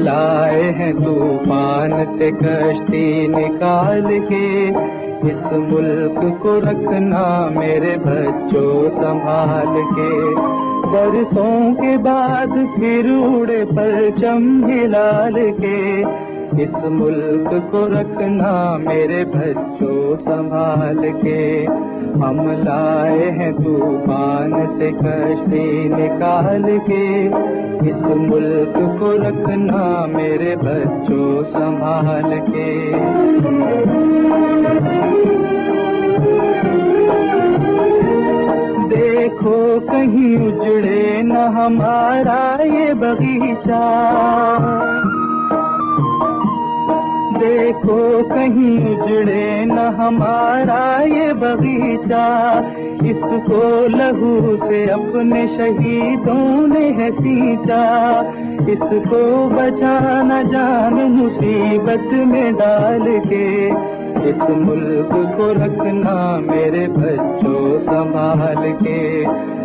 لائے ہیں طوفان سے کشتی نکال کے، اس ملک کو رکھنا میرے بچوں سنبھال کے، برسوں کے بعد پھر اڑے پرچم ہلال کے، اس ملک کو رکھنا میرے بچوں سنبھال کے، ہم لائے ہیں طوفان سے کشتی نکال کے، اس ملک کو رکھنا میرے بچوں سنبھال کے۔ دیکھو کہیں اجڑے نہ ہمارا یہ باغیچہ، دیکھو کہیں اجڑے نہ ہمارا یہ باغیچہ، اس کو لہو سے اپنے شہیدوں نے ہے سینچا، اس کو بچانا جان مصیبت میں ڈال کے، اس ملک کو رکھنا میرے بچوں سنبھال کے،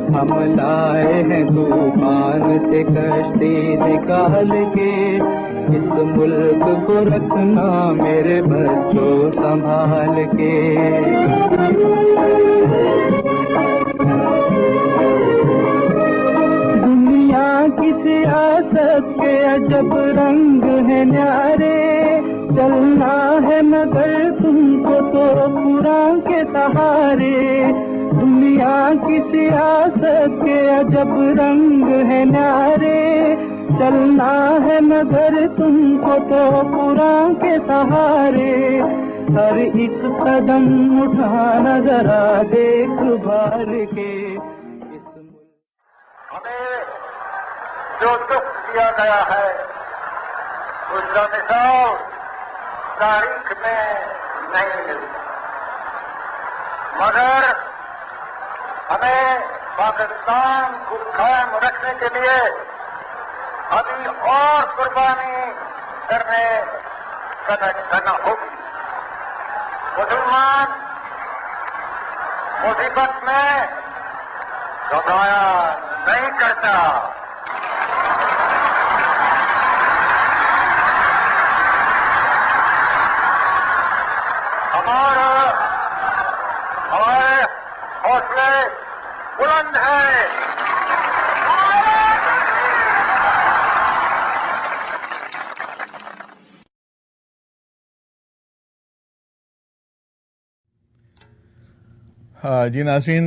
ہم لائے ہیں طوفان سے کشتی نکال کے، اس ملک کو رکھنا میرے بچوں سنبھال کے۔ دنیا کی سیاست کے عجب رنگ ہے نیارے، چلنا ہے مگر تم کو تو قرآن کے سہارے، دنیا کی سیاست کے عجب رنگ ہے نیارے، چلنا ہے مگر تم کو تو قرآن کے سہارے، ہر ایک قدم اٹھانا ذرا دیکھ بھال کے، ہمیں جو دکھ دیا گیا ہے اس کا مثال تاریخ میں نہیں ملتا، مگر ہمیں پاکستان کو قائم رکھنے کے لیے ابھی اور قربانی کرنا ہوگی۔ مسلمان مصیبت میں گھبرایا نہیں کرتا، ہمارے حوصلے بلند ہیں۔ جی ناظرین،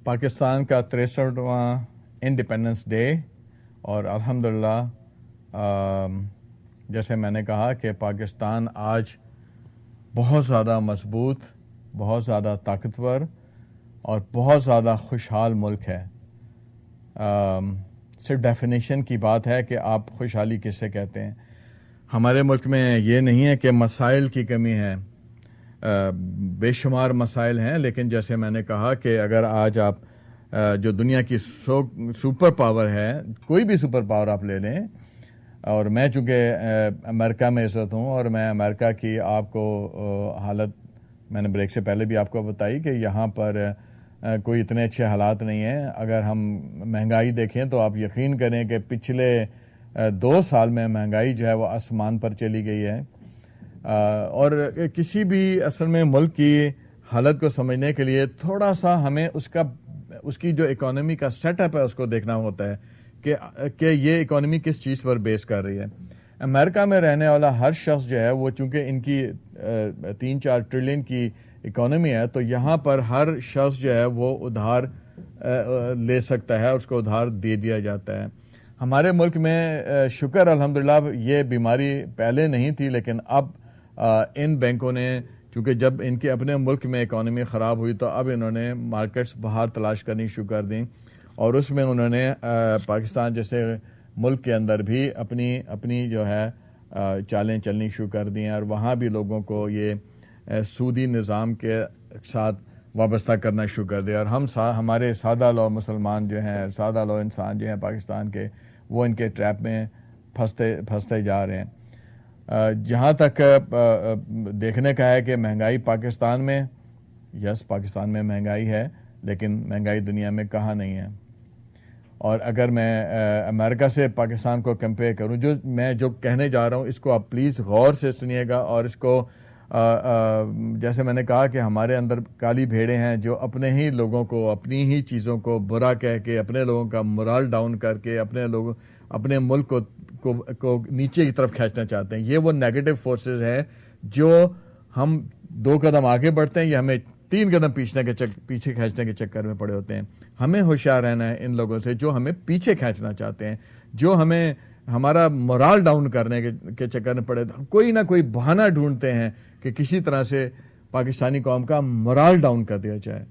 پاکستان کا 63واں انڈیپینڈنس ڈے، اور الحمدللہ جیسے میں نے کہا کہ پاکستان آج بہت زیادہ مضبوط، بہت زیادہ طاقتور اور بہت زیادہ خوشحال ملک ہے۔ صرف ڈیفینیشن کی بات ہے کہ آپ خوشحالی کسے کہتے ہیں۔ ہمارے ملک میں یہ نہیں ہے کہ مسائل کی کمی ہے، بے شمار مسائل ہیں، لیکن جیسے میں نے کہا کہ اگر آج آپ جو دنیا کی سپر پاور ہے، کوئی بھی سپر پاور آپ لے لیں، اور میں چونکہ امریکہ میں اس وقت ہوں، اور میں امریکہ کی آپ کو حالت میں نے بریک سے پہلے بھی آپ کو بتائی کہ یہاں پر کوئی اتنے اچھے حالات نہیں ہیں۔ اگر ہم مہنگائی دیکھیں تو آپ یقین کریں کہ پچھلے 2 سال میں مہنگائی جو ہے وہ آسمان پر چلی گئی ہے، اور کسی بھی اصل میں ملک کی حالت کو سمجھنے کے لیے تھوڑا سا ہمیں اس کی جو اکانومی کا سیٹ اپ ہے اس کو دیکھنا ہوتا ہے کہ یہ اکانومی کس چیز پر بیس کر رہی ہے۔ امریکہ میں رہنے والا ہر شخص جو ہے وہ چونکہ ان کی 3-4 ٹریلین کی اکانومی ہے، تو یہاں پر ہر شخص جو ہے وہ ادھار لے سکتا ہے، اس کو ادھار دے دیا جاتا ہے۔ ہمارے ملک میں شکر الحمدللہ یہ بیماری پہلے نہیں تھی، لیکن اب ان بینکوں نے چونکہ جب ان کے اپنے ملک میں اکانومی خراب ہوئی تو اب انہوں نے مارکیٹس باہر تلاش کرنی شروع کر دیں، اور اس میں انہوں نے پاکستان جیسے ملک کے اندر بھی اپنی جو ہے چالیں چلنی شروع کر دی ہیں، اور وہاں بھی لوگوں کو یہ سودی نظام کے ساتھ وابستہ کرنا شروع کر دیا، اور ہمارے سادہ لو مسلمان جو ہیں، سادہ لو انسان جو ہیں پاکستان کے، وہ ان کے ٹریپ میں پھنستے جا رہے ہیں۔ جہاں تک دیکھنے کا ہے کہ مہنگائی پاکستان میں، پاکستان میں مہنگائی ہے، لیکن مہنگائی دنیا میں کہاں نہیں ہے۔ اور اگر میں امریکہ سے پاکستان کو کمپیئر کروں، جو کہنے جا رہا ہوں اس کو آپ پلیز غور سے سنیے گا، اور اس کو جیسے میں نے کہا کہ ہمارے اندر کالی بھیڑیں ہیں جو اپنے ہی لوگوں کو، اپنی ہی چیزوں کو برا کہہ کے، اپنے لوگوں کا morale ڈاؤن کر کے، اپنے ملک کو نیچے کی طرف کھینچنا چاہتے ہیں. یہ وہ نیگیٹو فورسز ہیں جو ہم 2 قدم آگے بڑھتے ہیں یا ہمیں 3 قدم پیچھے کھینچنے کے چکر میں پڑے ہوتے ہیں. ہمیں ہوشیار رہنا ہے ان لوگوں سے جو ہمیں پیچھے کھینچنا چاہتے ہیں، جو ہمیں ہمارا morale ڈاؤن کرنے کے چکر میں پڑے، کوئی نہ کوئی بہانہ ڈھونڈتے ہیں کہ کسی طرح سے پاکستانی قوم کا morale ڈاؤن کر دیا جائے.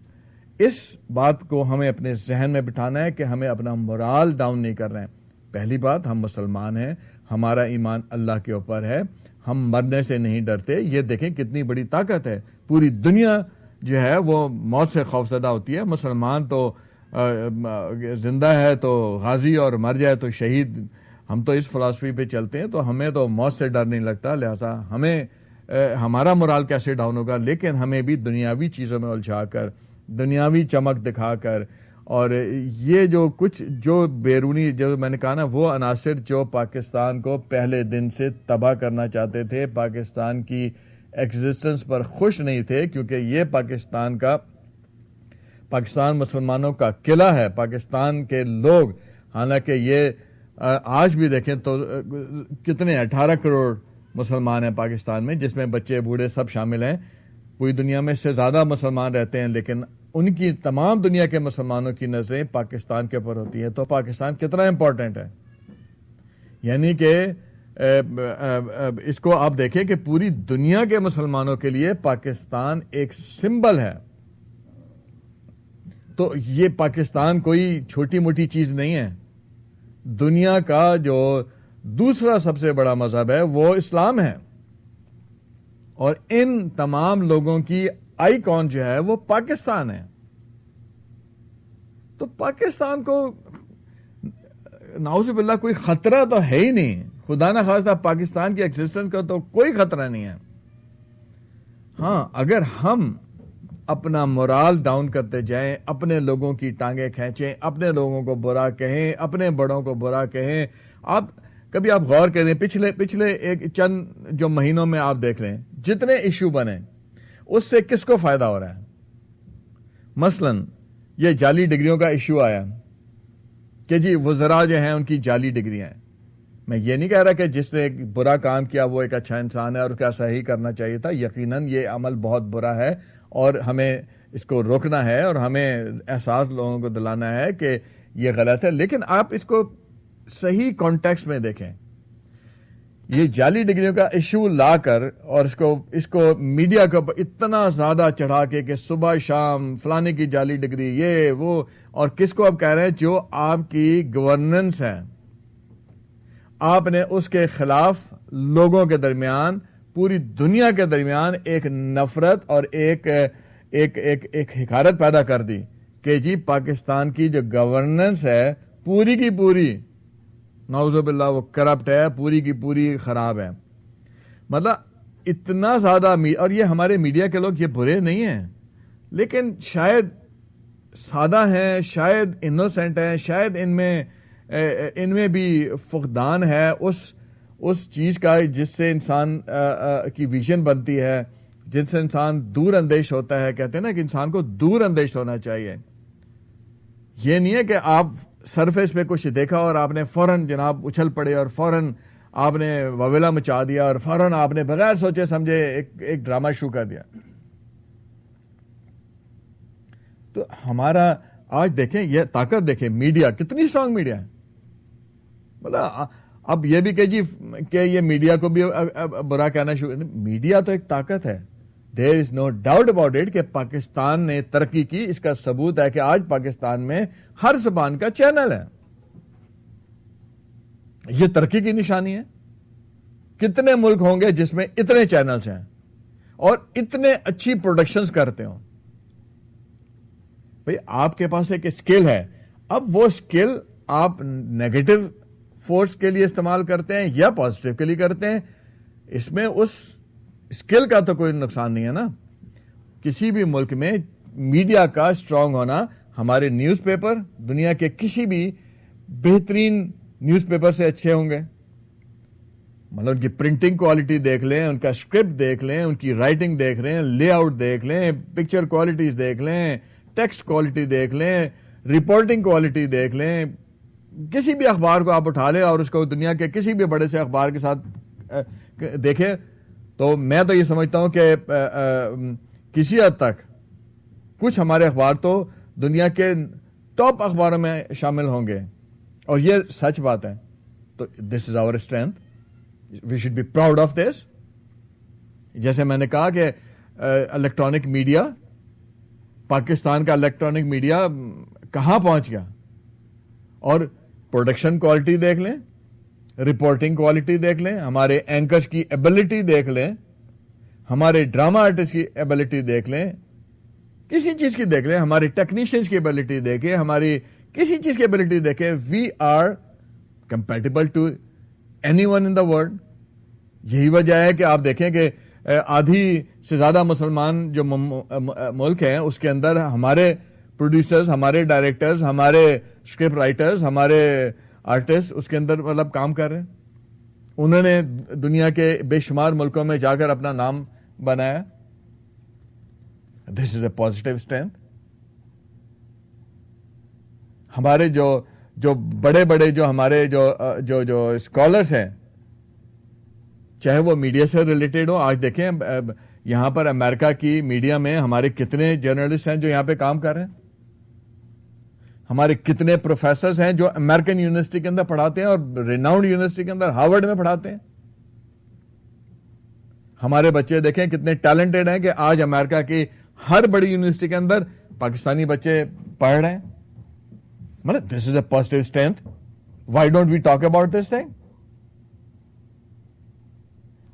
اس بات کو ہمیں اپنے ذہن میں بٹھانا ہے کہ ہمیں اپنا morale ڈاؤن نہیں کر رہے ہیں. پہلی بات، ہم مسلمان ہیں، ہمارا ایمان اللہ کے اوپر ہے، ہم مرنے سے نہیں ڈرتے. یہ دیکھیں کتنی بڑی طاقت ہے. پوری دنیا جو ہے وہ موت سے خوفزدہ ہوتی ہے. مسلمان تو زندہ ہے تو غازی اور مر جائے تو شہید. ہم تو اس فلسفی پہ چلتے ہیں، تو ہمیں تو موت سے ڈر نہیں لگتا. لہٰذا ہمارا morale کیسے ڈاؤن ہوگا؟ لیکن ہمیں بھی دنیاوی چیزوں میں الجھا کر، دنیاوی چمک دکھا کر، اور یہ جو بیرونی، جو میں نے کہا نا، وہ عناصر جو پاکستان کو پہلے دن سے تباہ کرنا چاہتے تھے، پاکستان کی ایگزسٹنس پر خوش نہیں تھے، کیونکہ یہ پاکستان مسلمانوں کا قلعہ ہے. پاکستان کے لوگ، حالانکہ یہ آج بھی دیکھیں تو کتنے 18 کروڑ مسلمان ہیں پاکستان میں، جس میں بچے بوڑھے سب شامل ہیں. پوری دنیا میں سے زیادہ مسلمان رہتے ہیں، لیکن ان کی تمام دنیا کے مسلمانوں کی نظریں پاکستان کے اوپر ہوتی ہیں. تو پاکستان کتنا امپورٹنٹ ہے، یعنی کہ اس کو آپ دیکھیں کہ پوری دنیا کے مسلمانوں کے لیے پاکستان ایک سمبل ہے. تو یہ پاکستان کوئی چھوٹی موٹی چیز نہیں ہے. دنیا کا جو دوسرا سب سے بڑا مذہب ہے وہ اسلام ہے، اور ان تمام لوگوں کی آئیکن جو ہے وہ پاکستان ہے. تو پاکستان کو نعوذ باللہ کوئی خطرہ تو ہے ہی نہیں. خدا نہ خواستہ پاکستان کی ایگزسٹنس کا تو کوئی خطرہ نہیں ہے. ہاں، اگر ہم اپنا morale ڈاؤن کرتے جائیں، اپنے لوگوں کی ٹانگیں کھینچیں، اپنے لوگوں کو برا کہیں، اپنے بڑوں کو برا کہیں. کبھی آپ غور کریں، پچھلے ایک چند جو مہینوں میں آپ دیکھ لیں جتنے ایشو بنے، اس سے کس کو فائدہ ہو رہا ہے؟ مثلا یہ جعلی ڈگریوں کا ایشو آیا کہ جی وزراء جو ہیں ان کی جعلی ڈگریاں ہیں. میں یہ نہیں کہہ رہا کہ جس نے ایک برا کام کیا وہ ایک اچھا انسان ہے اور اس کا صحیح کرنا چاہیے تھا. یقیناً یہ عمل بہت برا ہے اور ہمیں اس کو روکنا ہے، اور ہمیں احساس لوگوں کو دلانا ہے کہ یہ غلط ہے. لیکن آپ اس کو صحیح کانٹیکسٹ میں دیکھیں. یہ جعلی ڈگریوں کا ایشو لا کر اور اس کو میڈیا کے اوپر اتنا زیادہ چڑھا کے کہ صبح شام فلانے کی جعلی ڈگری، یہ وہ، اور کس کو آپ کہہ رہے ہیں؟ جو آپ کی گورننس ہے. آپ نے اس کے خلاف لوگوں کے درمیان، پوری دنیا کے درمیان ایک نفرت اور ایک حقارت پیدا کر دی کہ جی پاکستان کی جو گورننس ہے پوری کی پوری نعوذ باللہ وہ کرپٹ ہے، پوری کی پوری خراب ہے. مطلب اتنا زیادہ اور یہ ہمارے میڈیا کے لوگ یہ برے نہیں ہیں، لیکن شاید سادہ ہیں، شاید انوسینٹ ہیں، شاید ان میں بھی فقدان ہے اس چیز کا جس سے انسان کی ویژن بنتی ہے، جس سے انسان دور اندیش ہوتا ہے. کہتے ہیں نا کہ انسان کو دور اندیش ہونا چاہیے. یہ نہیں ہے کہ آپ سرفیس پہ کچھ دیکھا اور آپ نے فوراً جناب اچھل پڑے اور فوراً آپ نے وویلا مچا دیا اور فوراً آپ نے بغیر سوچے سمجھے ایک ڈرامہ شروع کر دیا. تو ہمارا آج دیکھیں یہ طاقت، دیکھیں میڈیا کتنی اسٹرانگ میڈیا ہے. مطلب اب یہ بھی کہ یہ میڈیا کو بھی برا کہنا شروع، میڈیا تو ایک طاقت ہے. There is no doubt about it کہ پاکستان نے ترقی کی. اس کا ثبوت ہے کہ آج پاکستان میں ہر زبان کا چینل ہے. یہ ترقی کی نشانی ہے. کتنے ملک ہوں گے جس میں اتنے چینلز ہیں اور اتنے اچھی پروڈکشنز کرتے ہوں؟ بھئی آپ کے پاس ایک اسکل ہے. اب وہ اسکل آپ نیگیٹو فورس کے لیے استعمال کرتے ہیں یا پازیٹیو کے لیے کرتے ہیں، اس میں اس اسکل کا تو کوئی نقصان نہیں ہے نا. کسی بھی ملک میں میڈیا کا اسٹرانگ ہونا، ہمارے نیوز پیپر دنیا کے کسی بھی بہترین نیوز پیپر سے اچھے ہوں گے. مطلب ان کی پرنٹنگ کوالٹی دیکھ لیں, ان کا اسکرپٹ دیکھ لیں, ان کی رائٹنگ دیکھ لیں, لے آؤٹ دیکھ لیں, پکچر کوالٹیز دیکھ لیں, ٹیکسٹ کوالٹی دیکھ لیں, رپورٹنگ کوالٹی دیکھ لیں. کسی بھی اخبار کو آپ اٹھا لیں اور اس کو دنیا کے کسی بھی بڑے سے اخبار کے ساتھ دیکھیں, تو میں تو یہ سمجھتا ہوں کہ کسی حد تک کچھ ہمارے اخبار تو دنیا کے ٹاپ اخباروں میں شامل ہوں گے, اور یہ سچ بات ہے. تو this is our strength, we should be proud of this. جیسے میں نے کہا کہ الیکٹرانک میڈیا, پاکستان کا الیکٹرانک میڈیا کہاں پہنچ گیا, اور پروڈکشن کوالٹی دیکھ لیں, رپورٹنگ کوالٹی دیکھ لیں, ہمارے اینکرز کی ایبلٹی دیکھ لیں, ہمارے ڈراما آرٹسٹ کی ایبلٹی دیکھ لیں, کسی چیز کی دیکھ لیں, ہمارے ٹیکنیشینز کی ایبلٹی دیکھیں, ہماری کسی چیز کی ایبلٹی دیکھیں. We are compatible to any one in the world. یہی وجہ ہے کہ آپ دیکھیں کہ آدھی سے زیادہ مسلمان جو ملک ہیں اس کے اندر ہمارے پروڈیوسرز, ہمارے ڈائریکٹرز, ہمارے اسکرپٹ رائٹرز, ہمارے آرٹسٹ اس کے اندر مطلب کام کر رہے ہیں. انہوں نے دنیا کے بے شمار ملکوں میں جا کر اپنا نام بنایا. دس از اے پازیٹیو اسٹرینتھ. ہمارے جو بڑے بڑے جو ہمارے جو اسکالرس ہیں, چاہے وہ میڈیا سے ریلیٹڈ ہو, آج دیکھیں یہاں پر امریکہ کی میڈیا میں ہمارے کتنے جرنلسٹ ہیں جو یہاں پہ کام کر رہے ہیں, ہمارے کتنے پروفیسرز ہیں جو امریکن یونیورسٹی کے اندر پڑھاتے ہیں اور ریناؤنڈ یونیورسٹی کے اندر ہارورڈ میں پڑھاتے ہیں. ہمارے بچے دیکھیں کتنے ٹیلنٹڈ ہیں کہ آج امریکہ کی ہر بڑی یونیورسٹی کے اندر پاکستانی بچے پڑھ رہے ہیں. مطلب this is a positive strength. Why don't we talk about this thing?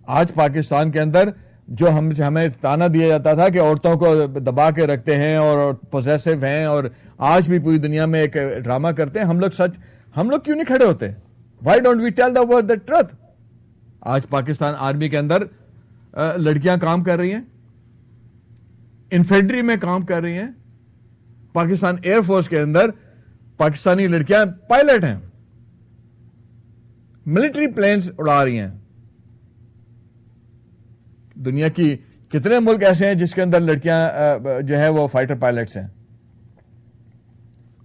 آج پاکستان کے اندر جو ہمیں تانا دیا جاتا تھا کہ عورتوں کو دبا کے رکھتے ہیں اور پوزیسو ہیں, اور آج بھی پوری دنیا میں ایک ڈرامہ کرتے ہیں, ہم لوگ کیوں نہیں کھڑے ہوتے؟ Why don't we tell the world the truth? آج پاکستان آرمی کے اندر لڑکیاں کام کر رہی ہیں, انفینٹری میں کام کر رہی ہیں, پاکستان ایئر فورس کے اندر پاکستانی لڑکیاں پائلٹ ہیں, ملٹری پلینز اڑا رہی ہیں. دنیا کی کتنے ملک ایسے ہیں جس کے اندر لڑکیاں جو ہے وہ فائٹر پائلٹس ہیں؟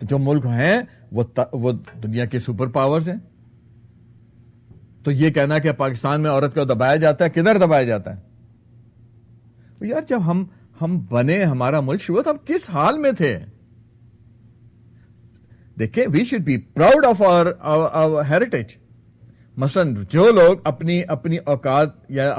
جو ملک ہیں وہ دنیا کے سپر پاورز ہیں. تو یہ کہنا کہ پاکستان میں عورت کو دبایا جاتا ہے, کدھر دبایا جاتا ہے یار؟ جب ہم بنے, ہمارا ملک شروع ہم کس حال میں تھے؟ دیکھیں, we should be proud of our heritage. مثلا جو لوگ اپنی اوقات یا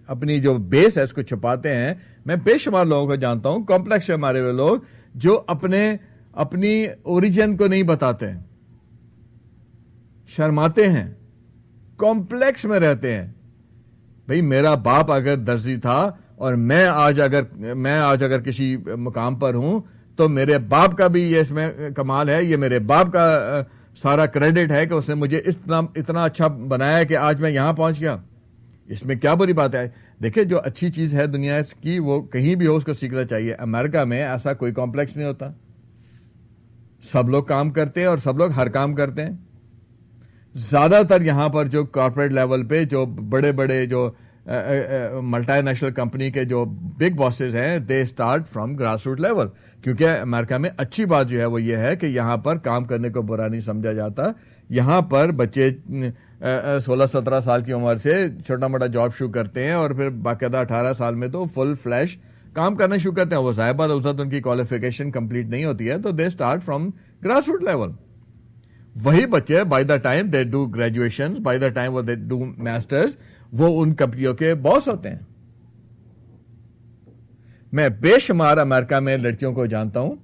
اپنی جو بیس ہے اس کو چھپاتے ہیں, میں بے شمار لوگوں کو جانتا ہوں, کمپلیکس ہمارے وہ لوگ جو اپنی اوریجن کو نہیں بتاتے ہیں, شرماتے ہیں, کمپلیکس میں رہتے ہیں. بھئی میرا باپ اگر درزی تھا اور میں آج اگر کسی مقام پر ہوں تو میرے باپ کا بھی یہ اس میں کمال ہے, یہ میرے باپ کا سارا کریڈٹ ہے کہ اس نے مجھے اتنا اچھا بنایا کہ آج میں یہاں پہنچ گیا. اس میں کیا بری بات ہے؟ دیکھیں, جو اچھی چیز ہے دنیا کی وہ کہیں بھی ہو اس کو سیکھنا چاہیے. امریکہ میں ایسا کوئی کمپلیکس نہیں ہوتا, سب لوگ کام کرتے ہیں اور سب لوگ ہر کام کرتے ہیں. زیادہ تر یہاں پر جو کارپوریٹ لیول پہ جو بڑے جو ملٹی نیشنل کمپنی کے جو بگ باسز ہیں, they start from grass root level. کیونکہ امریکہ میں اچھی بات جو ہے وہ یہ ہے کہ یہاں پر کام کرنے کو برا نہیں سمجھا جاتا. یہاں پر بچے 16-17 سال کی عمر سے چھوٹا موٹا جاب شروع کرتے ہیں اور پھر باقاعدہ 18 سال میں تو فل فلیش کام کرنا شروع کرتے ہیں. وہ ظاہر بات اس وقت ان کی کوالیفیکیشن کمپلیٹ نہیں ہوتی ہے, تو they start from grass root level. وہی بچے by the time they do graduation, by the time وہ دے ڈو ماسٹرز, وہ ان کمپنیوں کے باس ہوتے ہیں. میں بے شمار امریکہ میں لڑکیوں کو جانتا ہوں